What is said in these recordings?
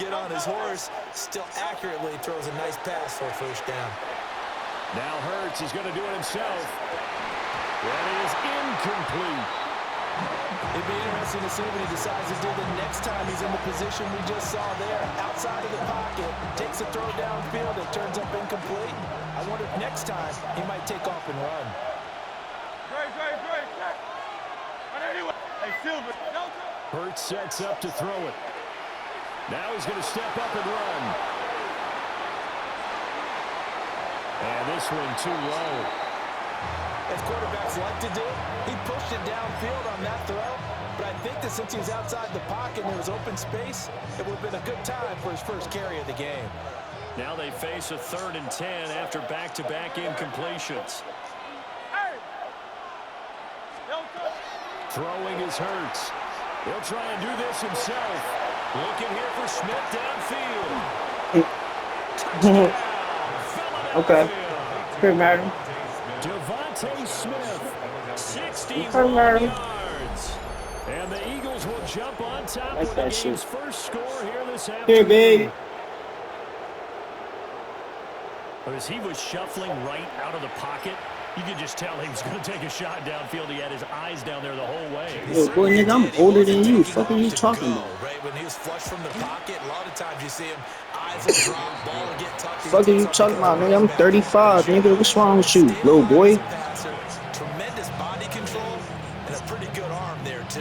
get on his horse, still accurately throws a nice pass for a first down. Now Hurts is going to do it himself. That is incomplete. It'd be interesting to see what he decides to do the next time he's in the position we just saw there. Outside of the pocket, takes a throw downfield, it turns up incomplete. I wonder if next time he might take off and run. Hurts sets up to throw it. Now he's going to step up and run. And this one too low. As quarterbacks like to do, he pushed it downfield on that throw. But I think that since he was outside the pocket and there was open space, it would have been a good time for his first carry of the game. Now they face a 3rd and 10 after back-to-back incompletions. Throwing is Hurts. He'll try and do this himself. Looking here for Smith downfield. Okay. Good, Madden. Devontae Smith, 61 yards. And the Eagles will jump on top with the game's first score here this afternoon. Here, big. As he was shuffling right out of the pocket, you could just tell he was going to take a shot downfield. He had his eyes down there the whole way. Yo, boy, nigga, I'm older than you. Fuck are you talking about? Right when he was flushed from the pocket, a lot of times you see him eyes will drop, ball will get tucked. Fuck are you talking about, nigga? I'm 35, nigga. What's wrong with you, little boy? Tremendous body control and a pretty good arm there too.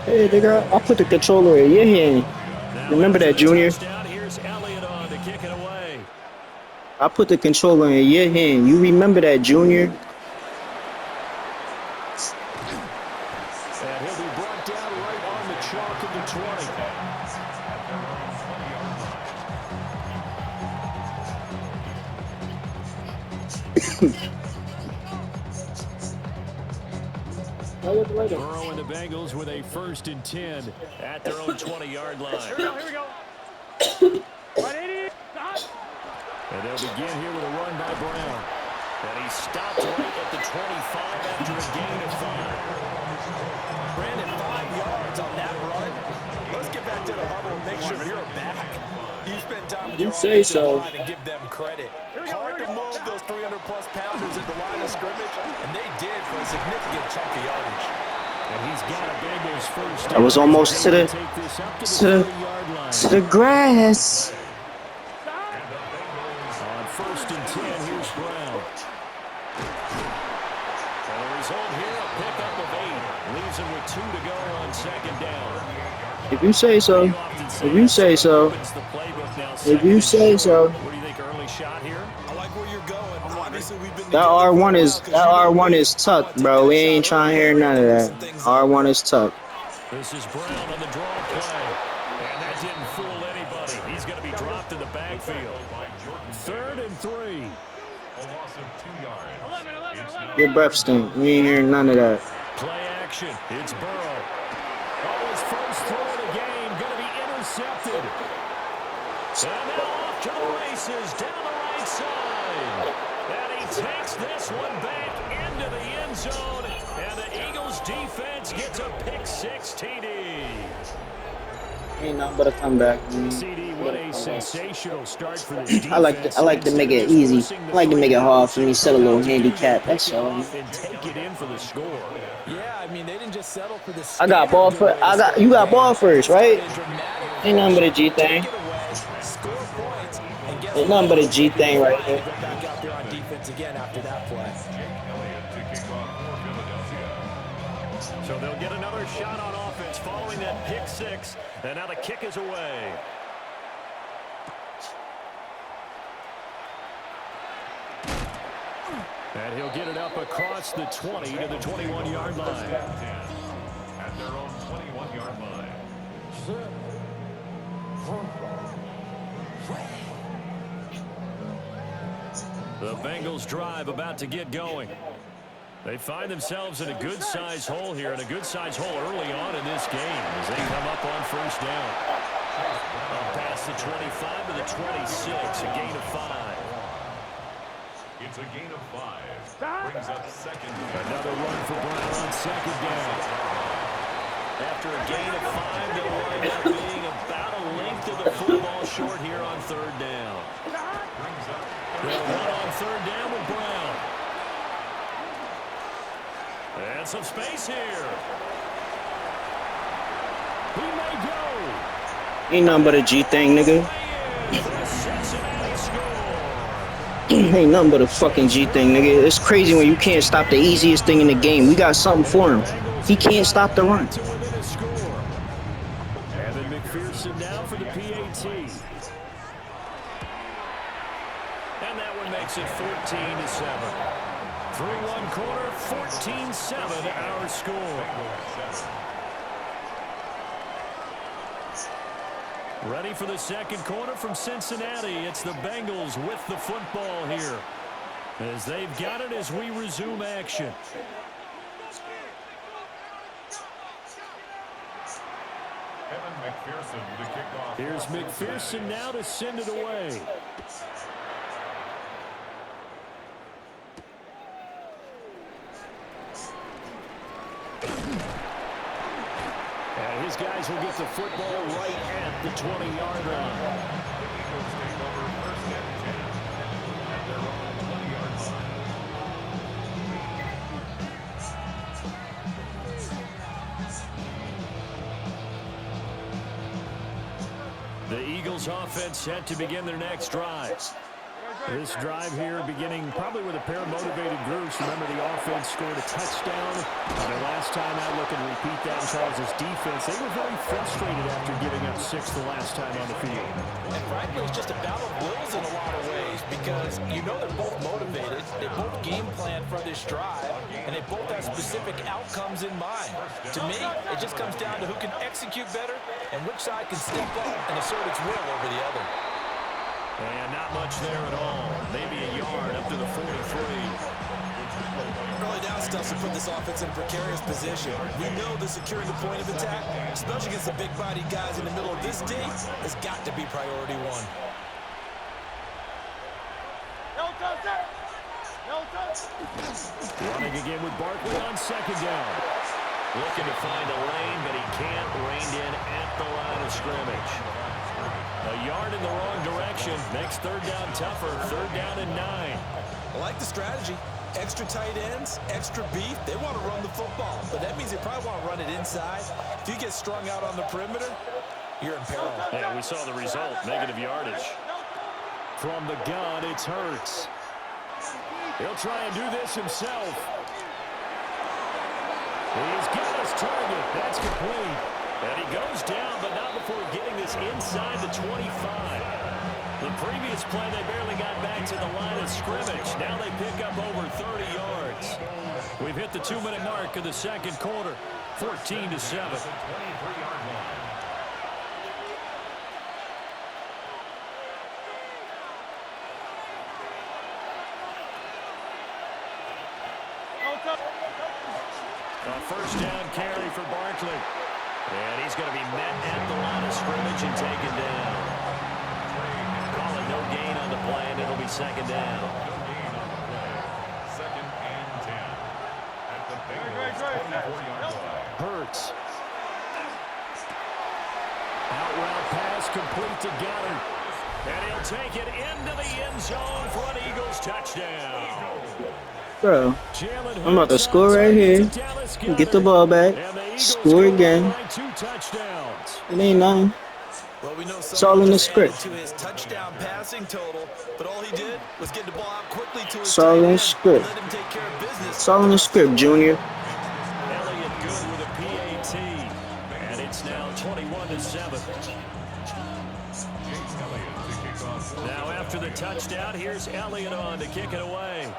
Hey, nigga, I'll put the controller in your hand. Remember that, Junior? I put the controller in your hand. You remember that, Junior? And he'll be brought down right on the chalk of the 20. Burrow and the Bengals with a 1st and 10 at their own 20-yard line. Here we go. And they'll begin here with a run by Brown. And he stopped right at the 25 after a gain of 5. Brandon, 5 yards on that run. Let's get back to the huddle and make sure you're back. You spend time with your offensive line and give them credit. Hard to move those 300-plus pounders at the line of scrimmage, and they did for a significant chunk of yardage. And he's got a Bengals first. I was almost to the grass. On 1st and 10, here's Brown. And the result here, a pickup of 8. Leaves him with 2 to go on 2nd down. If you say so. If you say so. If you say so. What do you think, early shot here? I like where you're going. Obviously, we've been That R1 is tucked, bro. We ain't trying to hear none of that. R1 is tucked. This is Brown on the draw play. And that didn't fool anybody. He's going to be dropped in the backfield. 3rd and 3. A loss of 2 yards. Your breath stink. We ain't hearing none of that. Play action. It's Burrow. Oh, his first throw of the game going to be intercepted. And now off to the races down the right side. And he takes this one back into the end zone. And the Eagles defense gets a pick-6 TD. Ain't nothing but a comeback. CD, what a sensational start for this defense. I like to make it easy. I like to make it hard for me. Set a little handicap. That's all. And take it in for the score. Yeah, I mean, they didn't just settle for this. I got ball first. You got ball first, right? Ain't nothing but a G thing. Ain't nothing but a G thing right there. Back out there on defense again after that play. So they'll get another shot on offense following that pick-6. And now the kick is away. And he'll get it up across the 20 to the 21-yard line. At their own 21-yard line. The Bengals drive about to get going. They find themselves in a good-sized hole here, and a good-sized hole early on in this game as they come up on 1st down. Up past the 25 to the 26, a gain of 5. It's a gain of 5. Brings up 2nd. Another run for Brown on 2nd down. After a gain of 5, they'll wind up being about a length of the football short here on third down. They'll run on third down with Brown. And some space here. He may go. Ain't nothing but a G thing, nigga. Ain't nothing but a fucking G thing, nigga. It's crazy when you can't stop the easiest thing in the game. We got something for him. He can't stop the run. And then McPherson now for the PAT. And that one makes it 14-7. Through one quarter, 14-7 our score. Ready for the second quarter from Cincinnati. It's the Bengals with the football here, as they've got it as we resume action. Here's McPherson now to send it away. And his guys will get the football right at the 20-yard line. The Eagles offense set to begin their next drive. This drive here beginning probably with a pair of motivated groups. Remember, the offense scored a touchdown. The last time out, looking to repeat that in Charles' defense. They were very frustrated after giving up 6 the last time on the field. And frankly, it's just a battle of wills in a lot of ways, because you know they're both motivated. They both game plan for this drive, and they both have specific outcomes in mind. To me, it just comes down to who can execute better and which side can step up and assert its will over the other. And not much there at all. Maybe a yard up to the 43. Early down stuff to put this offense in a precarious position. We know that securing the point of attack, especially against the big-bodied guys in the middle of this D, has got to be priority one. Running again with Barkley on second down. Looking to find a lane, but he can't. Reined in at the line of scrimmage. A yard in the wrong direction makes third down tougher. Third down and 9. I like the strategy. Extra tight ends, extra beef. They want to run the football, but that means they probably want to run it inside. If you get strung out on the perimeter, you're in peril. Yeah, we saw the result. Negative yardage. From the gun, it's Hurts. He'll try and do this himself. He's got his target. That's complete. And he goes down, but not before getting this inside the 25. The previous play, they barely got back to the line of scrimmage. Now they pick up over 30 yards. We've hit the 2-minute mark of the second quarter, 14-7. A first down carry for Barkley. And he's going to be met at the line of scrimmage and taken down. Call it no gain on the play, and it'll be second down. Second and 10. At the Bengals 24-yard line. Hurts. Out route pass complete to Goddard. And he'll take it into the end zone for an Eagles touchdown. Bro, I'm about to score right here. Get the ball back. Score again. It ain't nothing. Well, we know it's all in the script. To his touchdown passing total, but all he did was get the ball out quickly to his it's all in the script. let him take care of business. It's all in the script, Junior. Elliott good with a PAT. And it's now 21-7. Now after the touchdown, here's Elliott on to kick it away.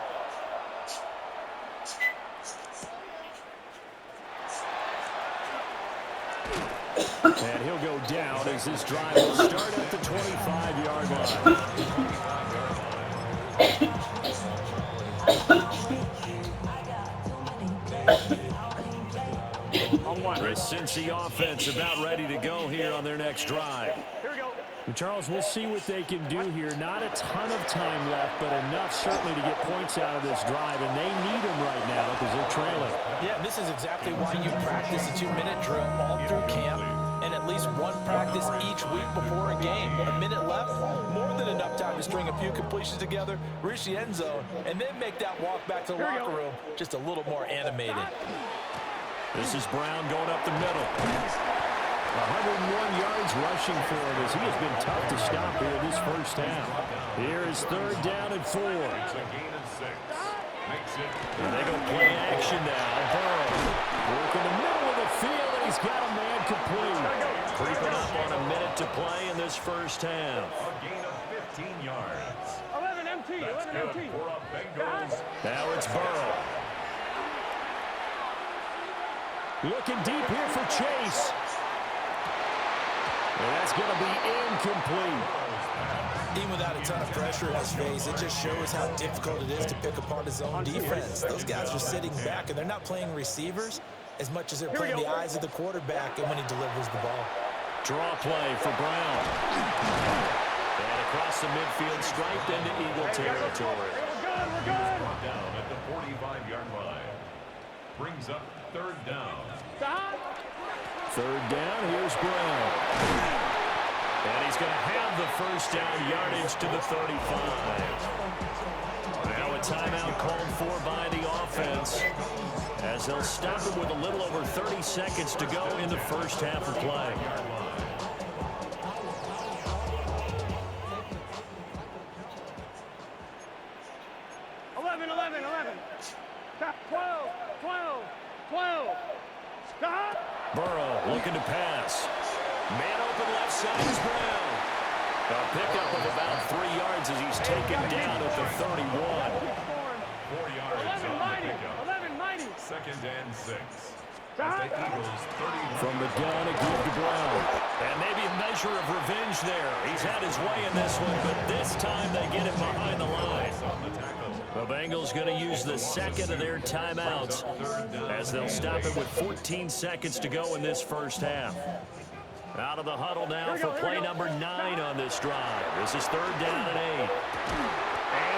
And he'll go down as this drive will start at the 25-yard line. since the offense about ready to go here on their next drive. And Charles, we'll see what they can do here. Not a ton of time left, but enough certainly to get points out of this drive, and they need them right now because they're trailing. Yeah, this is exactly why you practice a 2-minute drill all through camp and at least one practice each week before a game. A minute left, more than enough time to string a few completions together, reach the end zone, and then make that walk back to the locker room just a little more animated. This is Brown going up the middle. 101 yards rushing for him as he has been tough to stop here this first half. Here is 3rd down and 4. And they go play action now. Burrow work in the middle of the field, and he's got a man complete. Creeping up on a minute to play in this first half. A gain of 15 yards. 11 MT, 11 MT. Now it's Burrow. Looking deep here for Chase. And that's going to be incomplete. Even without a ton of pressure in his face, it just shows how difficult it is to pick apart his own defense. Those guys are sitting back, and they're not playing receivers as much as they're playing the eyes of the quarterback and when he delivers the ball. Draw play for Brown. And across the midfield, striped into Eagle territory. We're good. Down at the 45-yard line. Brings up 3rd down. 3rd down, here's Brown. And he's going to have the first down yardage to the 35. Now a timeout called for by the offense as they'll stop him with a little over 30 seconds to go in the first half of play. Burrow looking to pass. Man open left side is Brown. A pickup of about 3 yards as he's taken down at the 31. 4 yards on the pickup. 2nd and 6. As the Eagles 30. From the gun, a give to Brown. And maybe a measure of revenge there. He's had his way in this one, but this time they get him behind the line. The Bengals going to use the second of their timeouts as they'll stop it with 14 seconds to go in this first half. Out of the huddle now for play number 9 on this drive. This is 3rd down and 8. And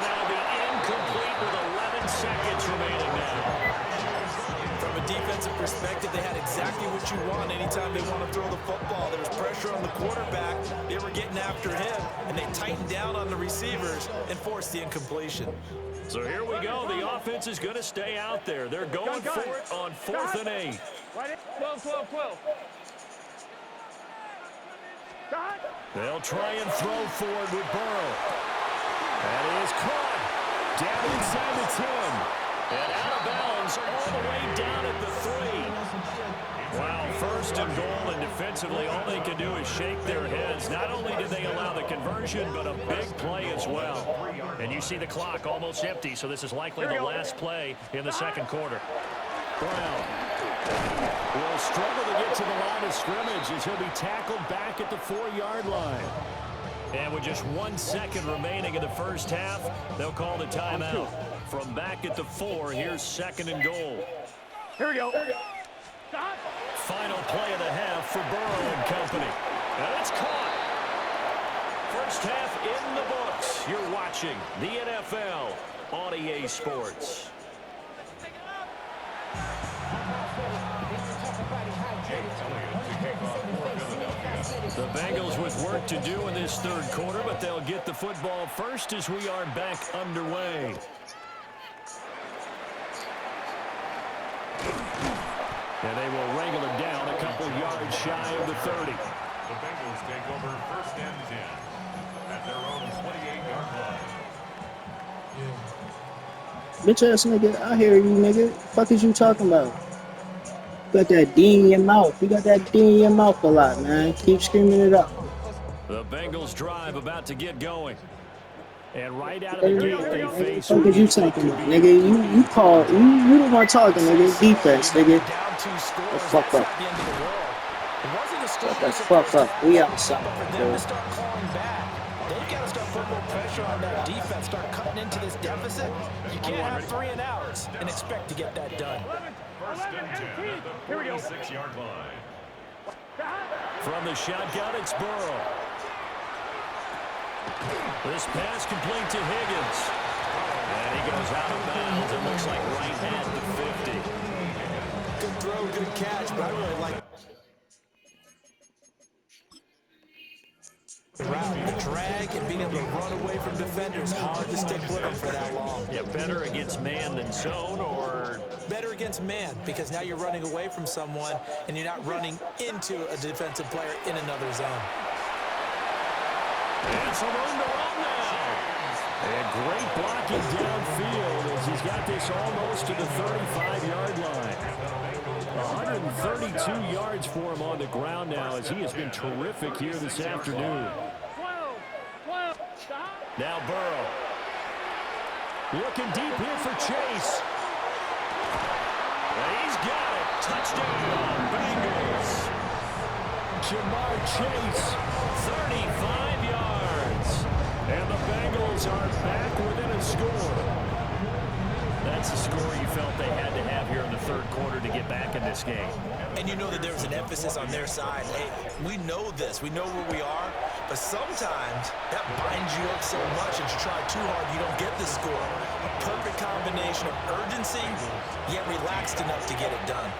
that'll be incomplete with 11 seconds remaining now. From a defensive perspective, they had exactly what you want anytime they want to throw the football. There was pressure on the quarterback. They were getting after him, and they tightened down on the receivers and forced the incompletion. So here we go. The offense is going to stay out there. They're going for it on 4th and 8. 12. They'll try and throw forward with Burrow. That is caught. Down inside the 10. And out of bounds all the way down at the 3. Wow, 1st and goal, and defensively all they can do is shake their heads. Not only did they allow the conversion, but a big play as well. And you see the clock almost empty, so this is likely the last play in the 2nd quarter. Brown will struggle to get to the line of scrimmage as he'll be tackled back at the 4-yard line. And with just 1 second remaining in the first half, they'll call the timeout. From back at the 4, here's 2nd and goal. Here we go. Final play of the half for Burrow and company. And it's caught. First half in the books. You're watching the NFL on EA Sports. The Bengals with work to do in this 3rd quarter, but they'll get the football first as we are back underway. And they will wrangle it down a couple yards shy of the 30. The Bengals take over 1st and 10 at their own 28-yard line. Bitch ass nigga, I hear you, nigga. Fuck is you talking about? You got that D in your mouth. You got that D in your mouth a lot, man. Keep screaming it up. The Bengals drive about to get going. And right out of the gate, they face... What the fuck is you talking about, nigga? You the one talking, nigga. Defense, nigga. Shut the fuck up. Shut the fuck up. We outside, bro. They've got to start putting more pressure on that defense, start cutting into this deficit. You can't have 3 and outs and expect to get that done. 1st and 10 at the 46-yard line. From the shotgun, it's Burrow. This pass complete to Higgins. And he goes out of bounds. It looks like right at the 50. Good throw, good catch, but I really like the route, the drag, and being able to run away from defenders. Hard to stick with them for that long. Yeah, better against man than zone, or better against man, because now you're running away from someone and you're not running into a defensive player in another zone. It's a room to run now. And great blocking downfield as he's got this almost to the 35-yard line. 132 yards for him on the ground now as he has been terrific here this afternoon. Now Burrow. Looking deep here for Chase. And he's got it. Touchdown, Bengals. Jamar Chase, 35 yards. And the Bengals are back within a score. That's the score you felt they had to have here in the third quarter to get back in this game. And you know that there was an emphasis on their side. Hey, we know this. We know where we are. But sometimes that binds you up so much that you try too hard, you don't get the score. A perfect combination of urgency, yet relaxed enough to get it done.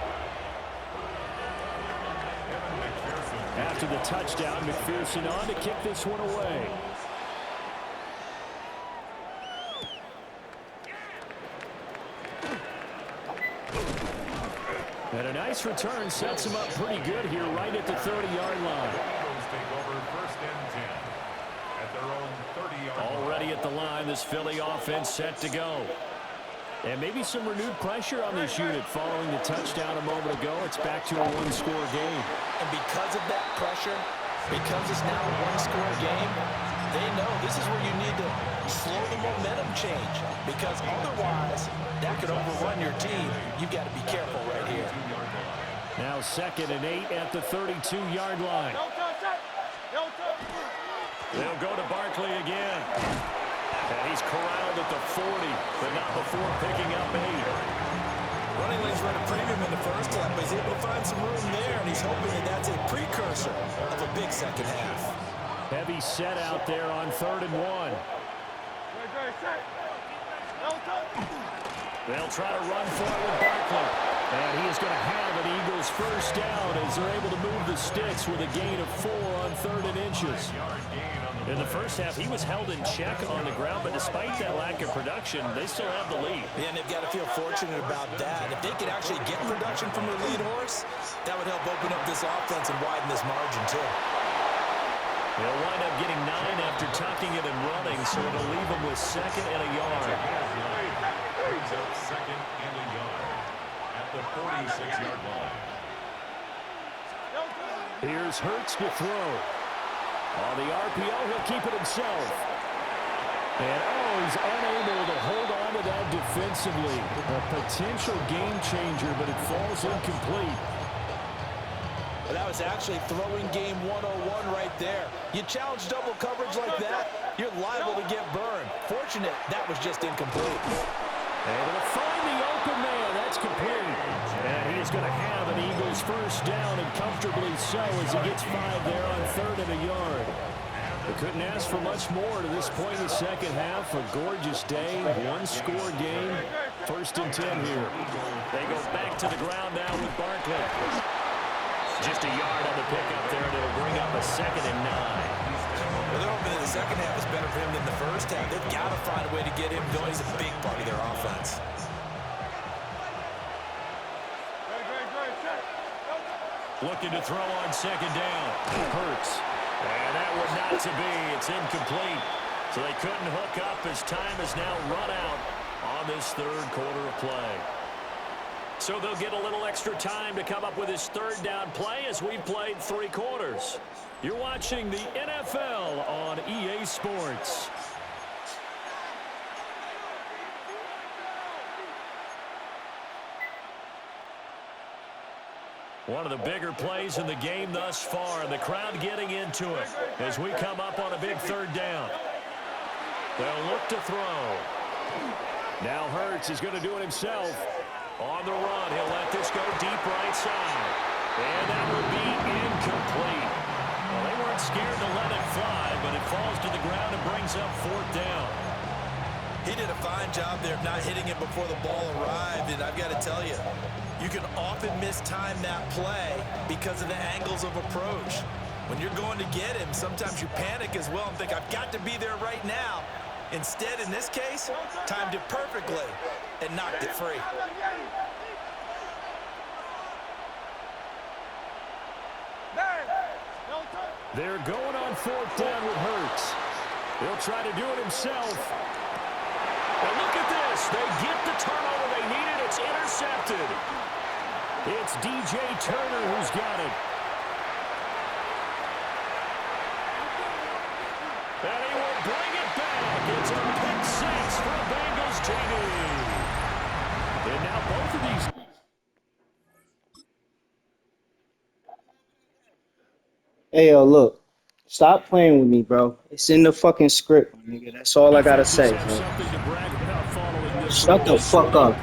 After the touchdown, McPherson on to kick this one away. And a nice return sets him up pretty good here right at the 30-yard line. Already at the line, this Philly offense set to go. And maybe some renewed pressure on this unit following the touchdown a moment ago. It's back to a one-score game. And because of that pressure, because it's now a one-score game, they know this is where you need to slow the momentum change, because otherwise that could overrun your team. You've got to be careful right here. Now 2nd and 8 at the 32-yard line. They'll go to Barkley again. And he's corralled at the 40, but not before picking up 8. Running lanes run a premium in the first half, but he's able to find some room there, and he's hoping that that's a precursor of a big second half. Heavy set out there on 3rd and 1. They'll try to run for it with Barkley. And he is going to have an Eagles first down as they're able to move the sticks with a gain of 4 on 3rd and inches. In the first half, he was held in check on the ground, but despite that lack of production, they still have the lead. Yeah, and they've got to feel fortunate about that. If they could actually get production from their lead horse, that would help open up this offense and widen this margin, too. They'll wind up getting 9 after tucking it and running, so it'll leave them with 2nd and a yard. Second and a yard at the 46-yard line. Here's Hurts to throw. On the RPO, he'll keep it himself. And, he's unable to hold on to that defensively. A potential game changer, but it falls incomplete. Well, that was actually throwing game 101 right there. You challenge double coverage like that, you're liable to get burned. Fortunate, that was just incomplete. Able to find the open man. That's complete. And he is going to have an Eagles first down, and comfortably so, as he gets 5 there on 3rd and a yard. They couldn't ask for much more to this point in the second half. A gorgeous day, one-score game. 1st and 10 here. They go back to the ground now with Barkley. Just a yard on the pickup there, and it'll bring up a 2nd and 9. Well, they're hoping that the second half is better for him than the first half. They've got to find a way to get him going. He's a big part of their offense. Looking to throw on 2nd down. Hurts. And that was not to be. It's incomplete. So they couldn't hook up as time has now run out on this 3rd quarter of play. So they'll get a little extra time to come up with his 3rd down play as we've played 3 quarters. You're watching the NFL on EA Sports. One of the bigger plays in the game thus far, and the crowd getting into it as we come up on a big 3rd down. They'll look to throw. Now Hurts is going to do it himself. On the run, he'll let this go deep right side. And that will be scared to let it fly, but it falls to the ground and brings up 4th down. He did a fine job there of not hitting it before the ball arrived, and I've got to tell you, you can often mistime that play because of the angles of approach. When you're going to get him, sometimes you panic as well and think, I've got to be there right now. Instead, in this case, timed it perfectly and knocked it free. They're going on 4th down with Hurts. He'll try to do it himself. And look at this. They get the turnover they needed. It's intercepted. It's DJ Turner who's got it. And he will bring it back. It's a pick 6 for Bengals TD. And now both of these. Hey, yo, look. Stop playing with me, bro. It's in the fucking script, nigga. That's all I gotta say, man. Shut the fuck up.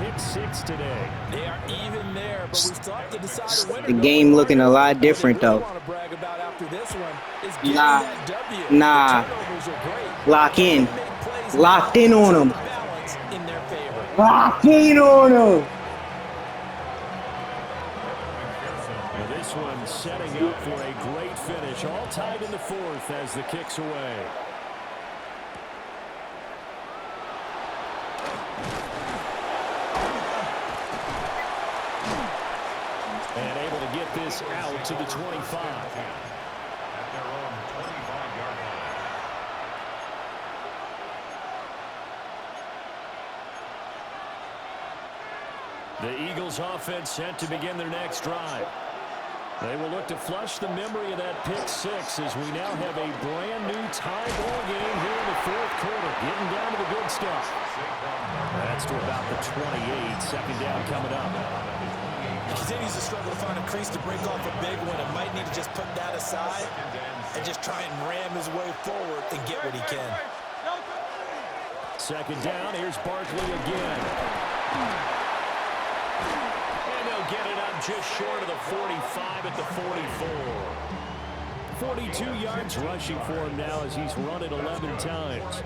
They are even there, but we still have to decide a winner. The game looking a lot different, though. Nah. Lock in. Locked in on him. Locked in on him. This one setting up for a great finish. All tied in the 4th as the kick's away. And able to get this out to the 25. At their own 25-yard line. The Eagles offense set to begin their next drive. They will look to flush the memory of that pick 6 as we now have a brand new tie ball game here in the 4th quarter. Getting down to the good stuff. That's to about the 28. 2nd down coming up. He continues to struggle to find a crease to break off a big one and might need to just put that aside and just try and ram his way forward and get what he can. 2nd down. Here's Barkley again. And they'll get it up just short of the 45 at the 44. 42 yards rushing for him now as he's run it 11 times.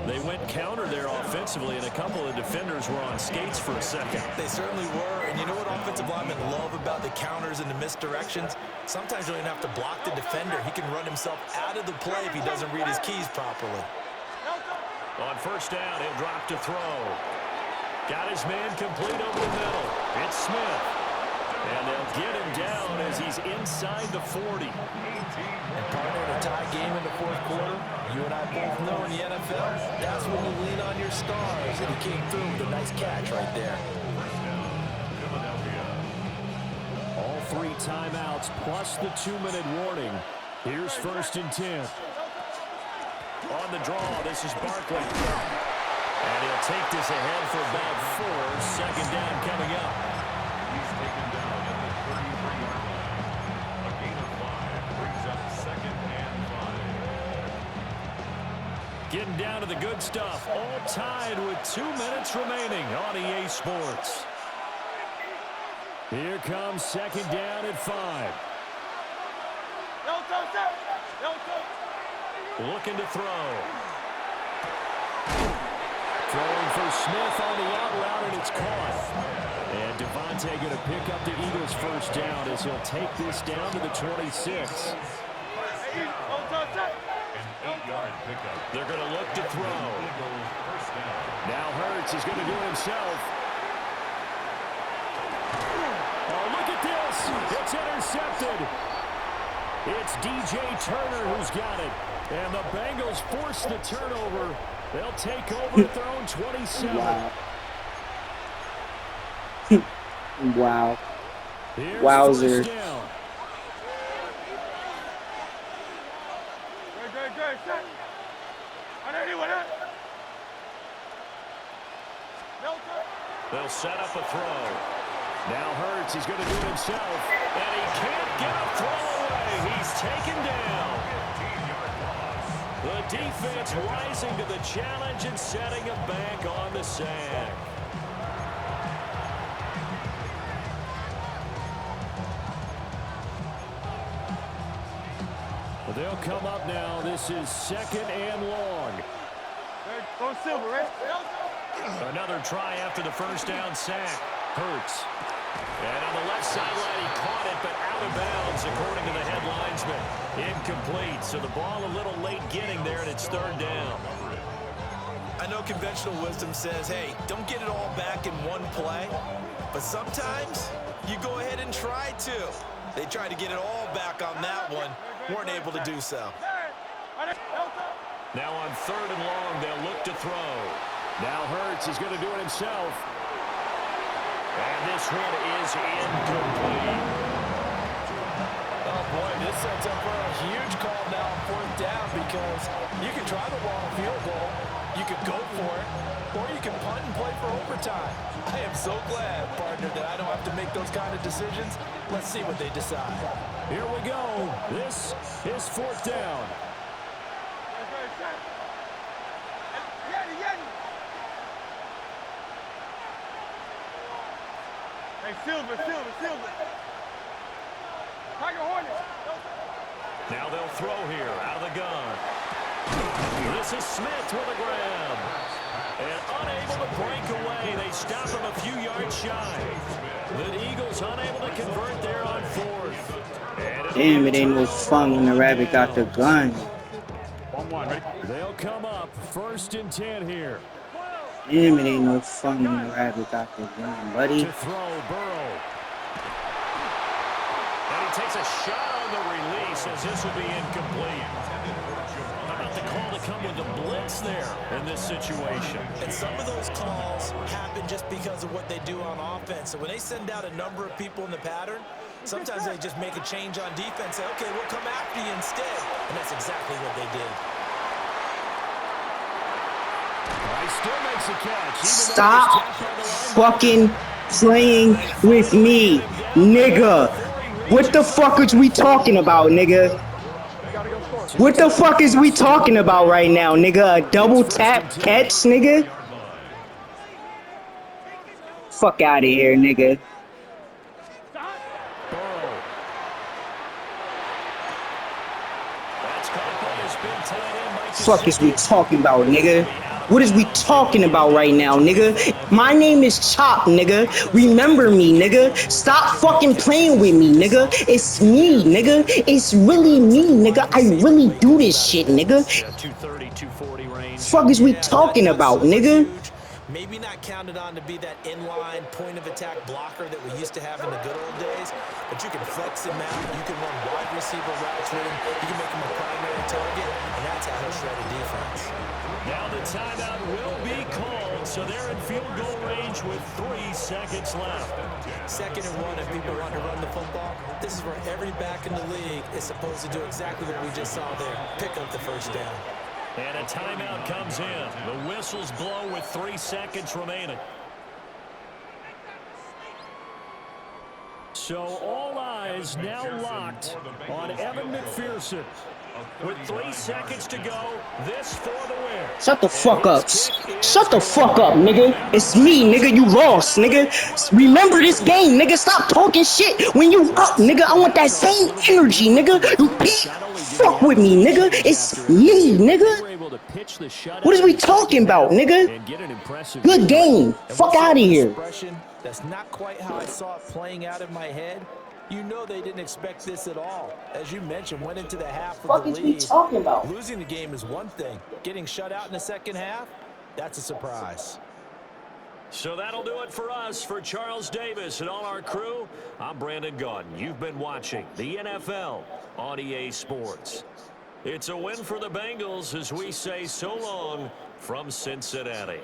They went counter there offensively, and a couple of defenders were on skates for a second. They certainly were, and you know what offensive linemen love about the counters and the misdirections? Sometimes you don't even have to block the defender. He can run himself out of the play if he doesn't read his keys properly. On 1st down, he'll drop to throw. Got his man complete over the middle. It's Smith. And they'll get him down as he's inside the 40. And partner, in a tie game in the 4th quarter, you and I both know in the NFL, that's when you lean on your stars. And he came through with a nice catch right there. All 3 timeouts plus the 2-minute warning. Here's 1st and 10. On the draw, this is Barkley. And he'll take this ahead for about 4. 2nd down coming up. He's taken down at the 33-yard line. A gain of 5 brings up 2nd and 5. Getting down to the good stuff. All tied with 2 minutes remaining on EA Sports. Here comes 2nd down at 5. Looking to throw. Throwing for Smith on the out route, and it's caught. And Devontae going to pick up the Eagles' 1st down as he'll take this down to the 26. An 8-yard pickup. They're going to look to throw. Eagles 1st down. Now Hurts is going to do it himself. Oh, look at this. It's intercepted. It's DJ Turner who's got it. And the Bengals force the turnover. They'll take over at their own 27. Wow. Wow. Here's Wowzer. 1st down. They'll set up a throw. Now Hurts is going to do it himself. And he can't get a throw away. He's taken down. The defense rising to the challenge and setting him back on the sack. They'll come up now. This is 2nd and long. Go Silver, right? Another try after the first down sack. Hurts. And on the left sideline, he caught it, but out of bounds, according to the head linesman. Incomplete. So the ball a little late getting there, and it's 3rd down. I know conventional wisdom says, hey, don't get it all back in one play. But sometimes you go ahead and try to. They tried to get it all back on that one. Weren't able to do so. Now on 3rd and long, they'll look to throw. Now Hurts is going to do it himself. And this one is incomplete. Oh, boy, this sets up for a huge call now on 4th down because you can try the long field goal, you could go for it, or you can punt and play for overtime. I am so glad, partner, that I don't have to make those kind of decisions. Let's see what they decide. Here we go. This is 4th down. Hey, Silver. Tiger Hornet. Now they'll throw here out of the gun. This is Smith with a grab. And unable to break away. They stop him a few yards shy. The Eagles unable to convert there on 4th. Damn, it ain't no fun when the rabbit got the gun. 1-1, ready? They'll come up 1st and 10 here. Damn, it ain't no fun when the rabbit got the gun, buddy. To throw, Burrow. And he takes a shot on the release as this will be incomplete. How about the call to come with the blitz there in this situation? And some of those calls happen just because of what they do on offense. So when they send out a number of people in the pattern, sometimes they just make a change on defense. Say, okay, we'll come after you instead. And that's exactly what they did. He still makes a catch. Stop fucking playing with me, nigga. What the fuck is we talking about, nigga? What the fuck is we talking about right now, nigga? A double tap catch, nigga? Fuck out of here, nigga. Fuck is we talking about, nigga? What is we talking about right now, nigga? My name is Chop, nigga. Remember me, nigga. Stop fucking playing with me, nigga. It's me, nigga. It's really me, nigga. I really do this shit, nigga. 230, 240 range. Fuck is we talking about, nigga? Maybe not counted on to be that inline point-of-attack blocker that we used to have in the good old days, but you can flex him out. You can run wide receiver routes with him. You can make him a primary target, and that's how he'll shred a defense. Now the timeout will be called, so they're in field goal range with 3 seconds left. 2nd and 1 if people want to run the football. This is where every back in the league is supposed to do exactly what we just saw there, pick up the 1st down. And a timeout comes in. The whistles blow with 3 seconds remaining. So all eyes now locked on Evan McPherson. With 3 seconds to go, this for the win. Shut the fuck up. Shut the fuck up, nigga. It's me, nigga. You lost, nigga. Remember this game, nigga. Stop talking shit when you up, nigga. I want that same energy, nigga. You beat. Fuck with me, nigga. It's me, nigga. What is we talking about, nigga? Good game. Fuck out of here. That's not quite how I saw it playing out in my head. You know they didn't expect this at all. As you mentioned, went into the half with the lead. What is we talking about? Losing the game is one thing. Getting shut out in the second half, that's a surprise. So that'll do it for us. For Charles Davis and all our crew, I'm Brandon Gaudin. You've been watching the NFL on EA Sports. It's a win for the Bengals as we say so long from Cincinnati.